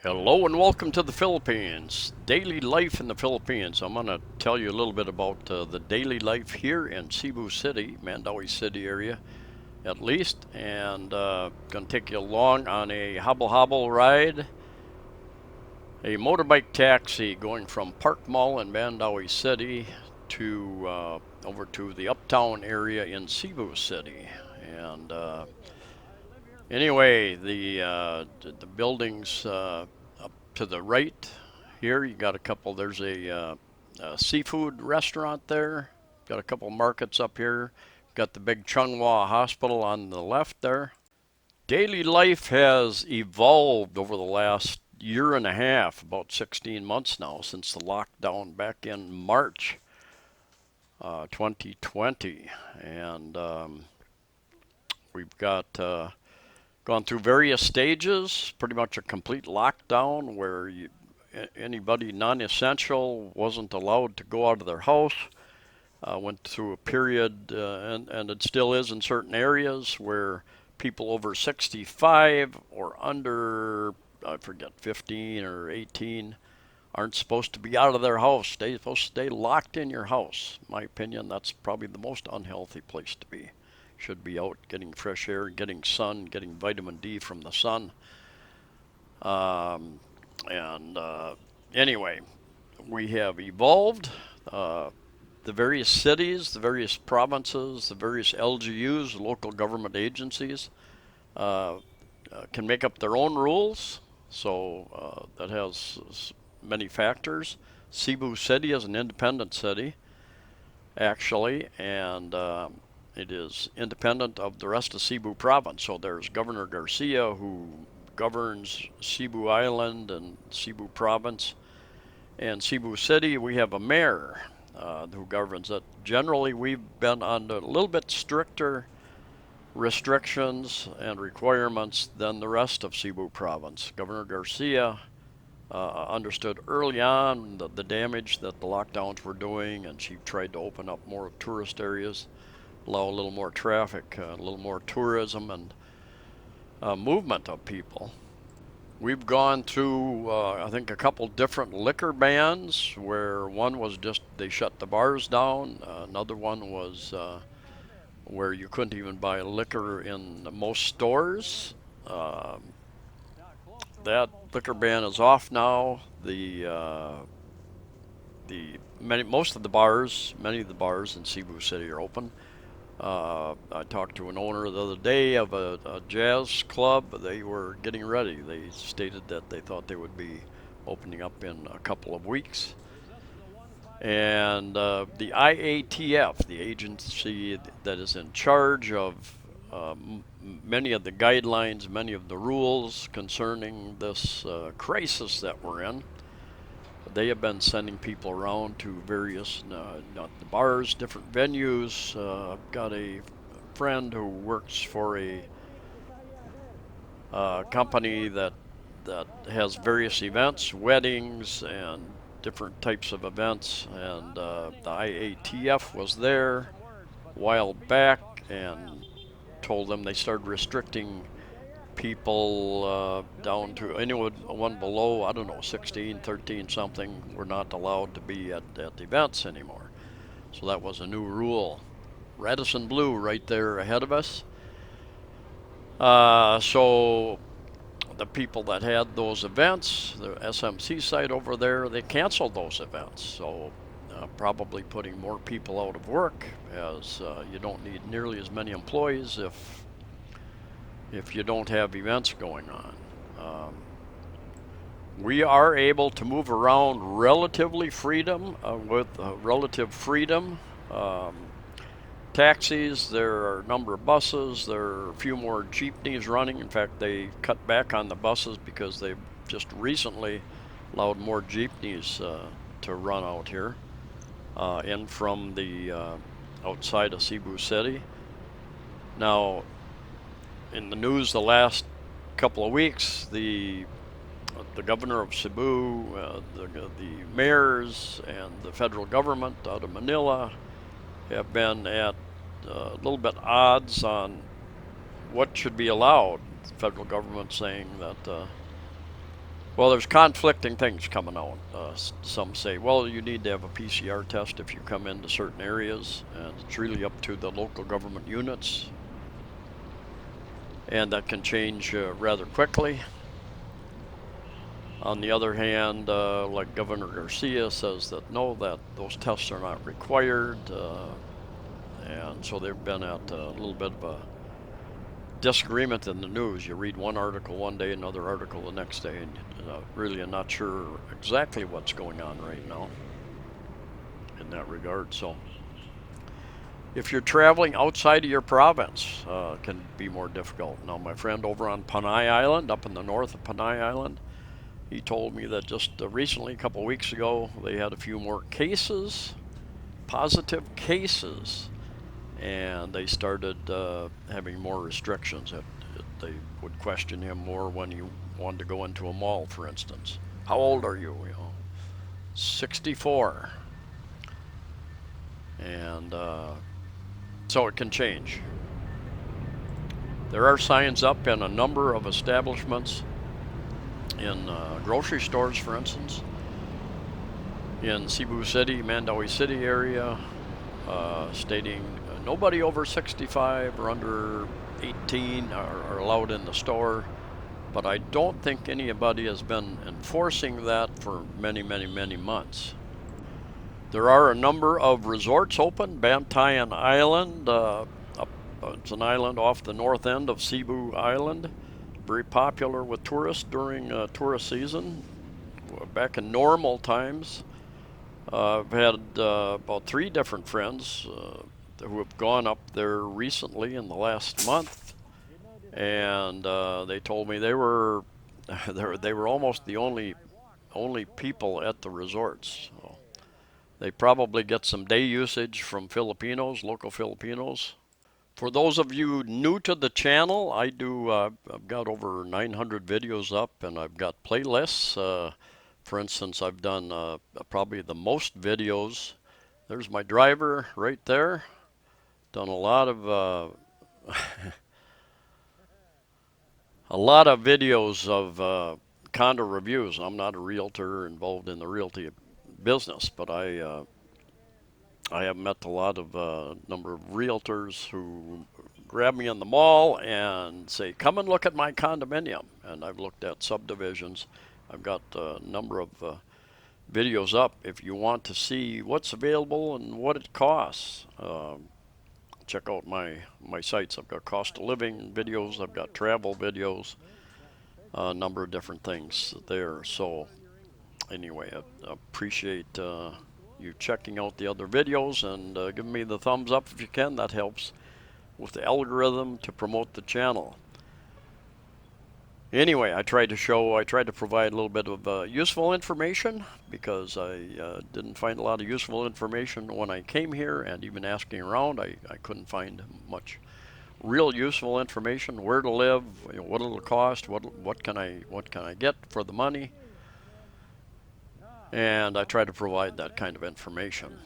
Hello and welcome to the Philippines. Daily life in the Philippines. I'm going to tell you a little bit about the daily life here in Cebu City, Mandaue City area at least, and going to take you along on a hobble ride, a motorbike taxi going from Parkmall in Mandaue City to over to the Uptown area in Cebu City. And anyway, the buildings up to the right here, you got a couple. There's a seafood restaurant there. Got a couple markets up here. Got the big Chunghwa Hospital on the left there. Daily life has evolved over the last year and a half, about 16 months now, since the lockdown back in March 2020, and we've got gone through various stages, pretty much a complete lockdown where anybody non-essential wasn't allowed to go out of their house. Went through a period, and it still is in certain areas, where people over 65 or under, I forget, 15 or 18 aren't supposed to be out of their house. They're supposed to stay locked in your house. In my opinion, that's probably the most unhealthy place to be. Should be out getting fresh air, getting sun, getting vitamin D from the sun. And anyway, we have evolved. The various cities, the various provinces, the various LGUs, local government agencies, can make up their own rules. So that has many factors. Cebu City is an independent city, actually, and it is independent of the rest of Cebu province. So there's Governor Garcia, who governs Cebu Island and Cebu province. And Cebu City, we have a mayor who governs it. Generally, we've been under a little bit stricter restrictions and requirements than the rest of Cebu province. Governor Garcia understood early on the damage that the lockdowns were doing, and she tried to open up more tourist areas, allow a little more traffic, a little more tourism, and movement of people. We've gone through, I think, a couple different liquor bans, where one was just they shut the bars down. Another one was where you couldn't even buy liquor in most stores. That liquor ban is off now. Most of the bars, many of the bars in Cebu City are open. I talked to an owner the other day of a jazz club. They were getting ready. They stated that they thought they would be opening up in a couple of weeks. And the IATF, the agency that is in charge of many of the guidelines, many of the rules concerning this crisis that we're in, they have been sending people around to various bars, different venues. I've got a friend who works for a company that has various events, weddings, and different types of events. And the IATF was there a while back and told them they started restricting people down to anyone below, I don't know, 16, 13 something, were not allowed to be at events anymore. So that was a new rule. Radisson Blue right there ahead of us. So the people that had those events, the SMC site over there, they canceled those events. So probably putting more people out of work, as you don't need nearly as many employees if you don't have events going on. We are able to move around relative freedom. Taxis, there are a number of buses, there are a few more jeepneys running. In fact, they cut back on the buses because they've just recently allowed more jeepneys to run out here in from the outside of Cebu City. Now, in the news the last couple of weeks, the governor of Cebu, the mayors, and the federal government out of Manila have been at a little bit odds on what should be allowed. The federal government saying that Well, there's conflicting things coming out. Some say, well, you need to have a PCR test if you come into certain areas, and it's really up to the local government units, and that can change rather quickly. On the other hand, like Governor Garcia says that no, that those tests are not required, and so they've been at a little bit of a disagreement in the news. You read one article one day, another article the next day, and really are not sure exactly what's going on right now in that regard. So if you're traveling outside of your province, it can be more difficult. Now, my friend over on Panay Island, up in the north of Panay Island, he told me that just recently, a couple of weeks ago, they had a few more cases, positive cases, and they started having more restrictions. They would question him more when he wanted to go into a mall, for instance. How old are you? 64. And so it can change. There are signs up in a number of establishments, in grocery stores, for instance, in Cebu City, Mandaue City area, stating nobody over 65 or under 18 are allowed in the store. But I don't think anybody has been enforcing that for many, many, many months. There are a number of resorts open. Bantayan Island, it's an island off the north end of Cebu Island, very popular with tourists during tourist season. Back in normal times, I've had about 3 different friends who have gone up there recently in the last month, and they told me they were they were almost the only people at the resorts. So they probably get some day usage from Filipinos, local Filipinos. For those of you new to the channel, I've got over 900 videos up, and I've got playlists. For instance, I've done probably the most videos. There's my driver right there. Done a lot of a lot of videos of condo reviews. I'm not a realtor involved in the realty business, but I have met a lot of number of realtors who grab me in the mall and say, "Come and look at my condominium." And I've looked at subdivisions. I've got a number of videos up if you want to see what's available and what it costs. Check out my sites. I've got cost of living videos. I've got travel videos. A number of different things there. So anyway, I appreciate you checking out the other videos and giving me the thumbs up if you can. That helps with the algorithm to promote the channel. Anyway, I tried to provide a little bit of useful information, because I didn't find a lot of useful information when I came here, and even asking around, I couldn't find much real useful information. Where to live, what it'll cost, what can I get for the money, and I try to provide that kind of information.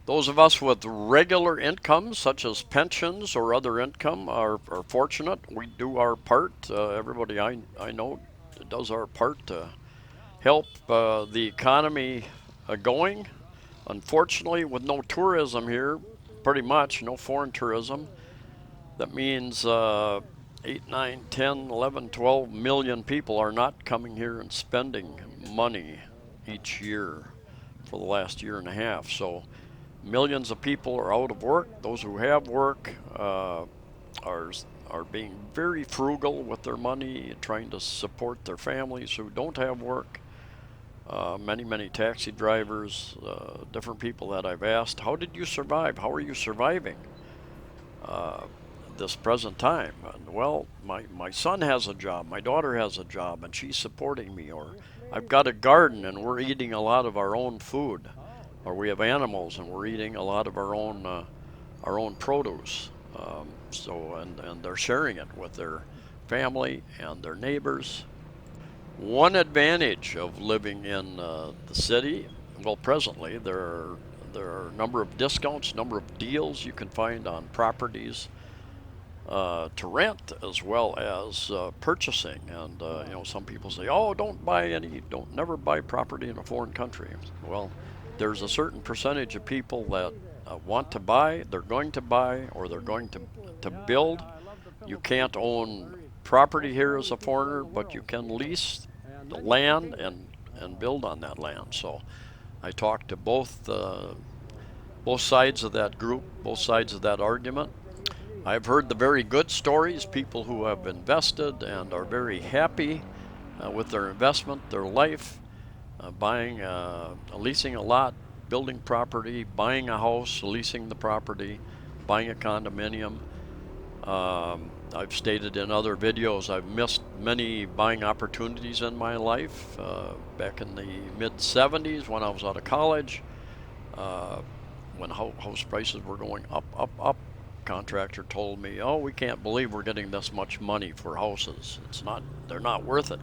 Those of us with regular incomes, such as pensions or other income, are fortunate. We do our part. Everybody I know does our part to help the economy going. Unfortunately, with no tourism here, pretty much no foreign tourism, that means 8, 9, 10, 11, 12 million people are not coming here and spending money each year for the last year and a half. So millions of people are out of work. Those who have work are being very frugal with their money, trying to support their families who don't have work. Many taxi drivers, different people that I've asked, how did you survive? How are you surviving this present time? And, well, my son has a job, my daughter has a job, and she's supporting me. Or I've got a garden and we're eating a lot of our own food. Or we have animals and we're eating a lot of our own produce. And they're sharing it with their family and their neighbors. One advantage of living in the city, well, presently there are a number of discounts, number of deals you can find on properties to rent as well as purchasing. And some people say, "Oh, don't never buy property in a foreign country." Well, there's a certain percentage of people that want to buy, they're going to buy, or they're going to build. You can't own property here as a foreigner, but you can lease the land and build on that land. So I talked to both sides of that group, both sides of that argument. I've heard the very good stories, people who have invested and are very happy with their investment, their life, leasing a lot, building property, buying a house, leasing the property, buying a condominium. I've stated in other videos I've missed many buying opportunities in my life. Back in the mid 70s when I was out of college, uh, when house prices were going up, up, up, contractor told me, "Oh, we can't believe we're getting this much money for houses. They're not worth it."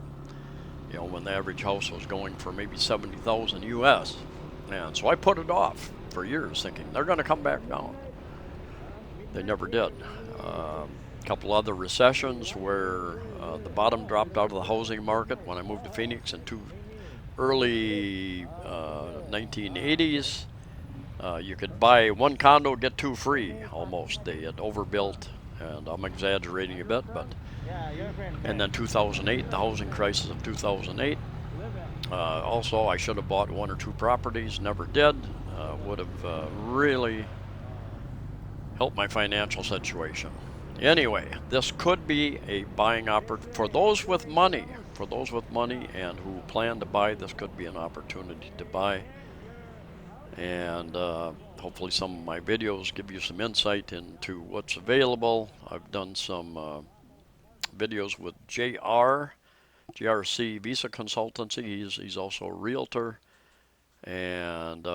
When the average house was going for maybe 70,000 US. And so I put it off for years thinking they're going to come back down. They never did. A couple other recessions where the bottom dropped out of the housing market when I moved to Phoenix in early 1980s. You could buy one condo, get two free almost. They had overbuilt, and I'm exaggerating a bit, but. And then 2008, the housing crisis of 2008. Also, I should have bought one or two properties, never did. Would have really helped my financial situation. Anyway, this could be a buying opportunity for those with money. For those with money and who plan to buy, this could be an opportunity to buy. And hopefully some of my videos give you some insight into what's available. I've done some videos with JRC Visa Consultancy. He's also a realtor. And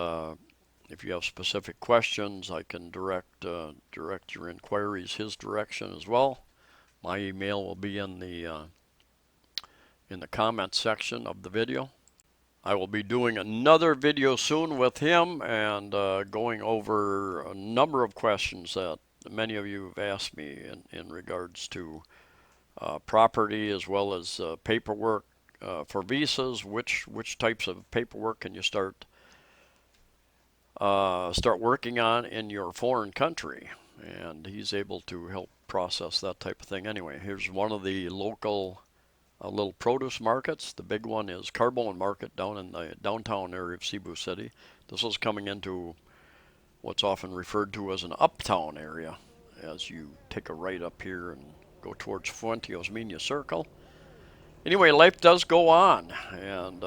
if you have specific questions, I can direct your inquiries his direction as well. My email will be in the comments section of the video. I will be doing another video soon with him and going over a number of questions that many of you have asked me in regards to property as well as paperwork for visas. Which types of paperwork can you start working on in your foreign country? And he's able to help process that type of thing. Anyway, here's one of the local little produce markets. The big one is Carbone Market down in the downtown area of Cebu City. This is coming into what's often referred to as an uptown area as you take a right up here and go towards Fuentios Minas Circle. Anyway, life does go on, and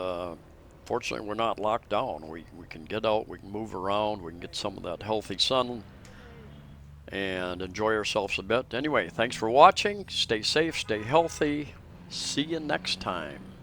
fortunately we're not locked down. We can get out, we can move around, we can get some of that healthy sun and enjoy ourselves a bit. Anyway, thanks for watching. Stay safe, stay healthy. See you next time.